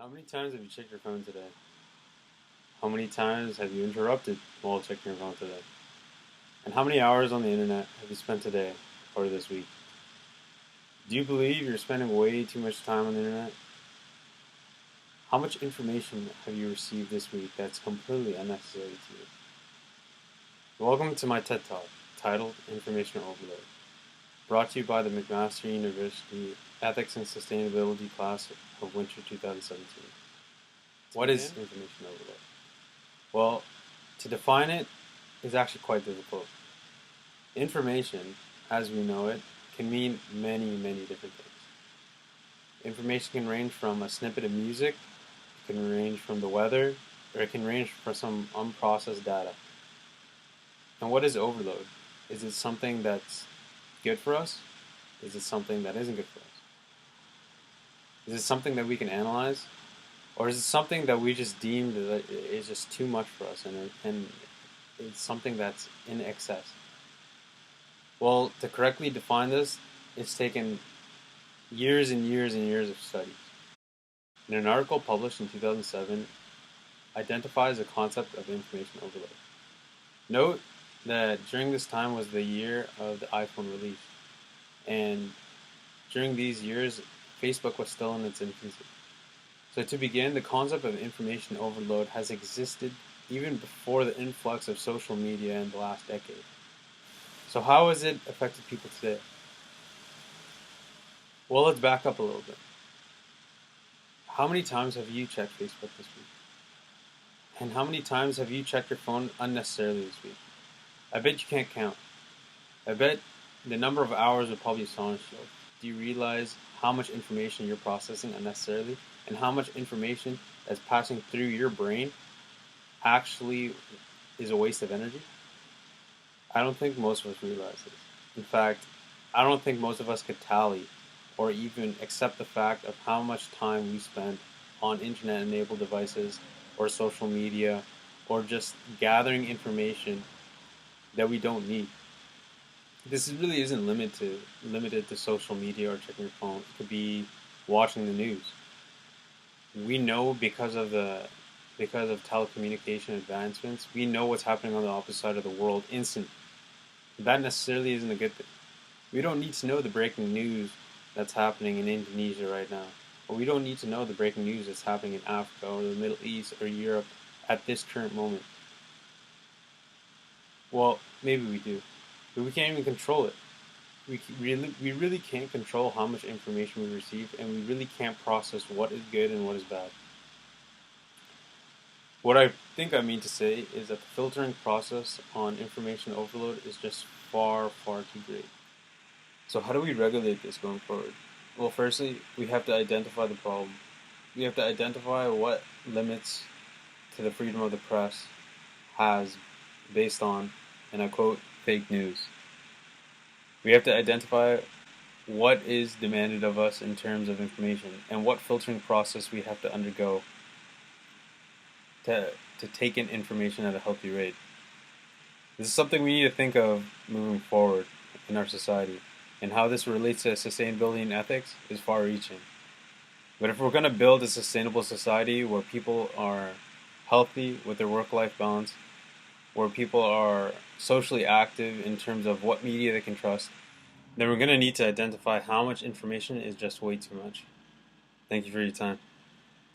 How many times have you checked your phone today? How many times have you interrupted while checking your phone today? And how many hours on the internet have you spent today or this week? Do you believe you're spending way too much time on the internet? How much information have you received this week that's completely unnecessary to you? Welcome to my TED Talk, titled Information Overload, brought to you by the McMaster University Ethics and Sustainability class of winter 2017. What is information overload? Well, to define it is actually quite difficult. Information, as we know it, can mean many, many different things. Information can range from a snippet of music, it can range from the weather, or it can range from some unprocessed data. And what is overload? Is it something that's good for us? Is it something that isn't good for us? Is it something that we can analyze? Or is it something that we just deem that is just too much for us and it's something that's in excess? Well, to correctly define this, it's taken years and years and years of study. In an article published in 2007, identifies the concept of information overload. Note that during this time was the year of the iPhone release, and during these years, Facebook was still in its infancy. So to begin, the concept of information overload has existed even before the influx of social media in the last decade. So how has it affected people today? Well, let's back up a little bit. How many times have you checked Facebook this week? And how many times have you checked your phone unnecessarily this week? I bet you can't count. I bet the number of hours would probably astonish you. Do you realize how much information you're processing unnecessarily and how much information that's passing through your brain actually is a waste of energy? I don't think most of us realize this. In fact, I don't think most of us could tally or even accept the fact of how much time we spend on internet-enabled devices or social media or just gathering information that we don't need. This really isn't limited to social media or checking your phone. It could be watching the news. We know because of telecommunication advancements, we know what's happening on the opposite side of the world instantly. That necessarily isn't a good thing. We don't need to know the breaking news that's happening in Indonesia right now. Or we don't need to know the breaking news that's happening in Africa or the Middle East or Europe at this current moment. Well, maybe we do, but we can't even control it. We really can't control how much information we receive, and we really can't process what is good and what is bad. What I think I mean to say is that the filtering process on information overload is just far, far too great. So how do we regulate this going forward? Well, firstly, we have to identify the problem. We have to identify what limits to the freedom of the press has based on, and I quote, fake news. We have to identify what is demanded of us in terms of information and what filtering process we have to undergo to take in information at a healthy rate. This is something we need to think of moving forward in our society, and how this relates to sustainability and ethics is far-reaching. But if we're going to build a sustainable society where people are healthy with their work-life balance, where people are socially active in terms of what media they can trust, then we're going to need to identify how much information is just way too much. Thank you for your time.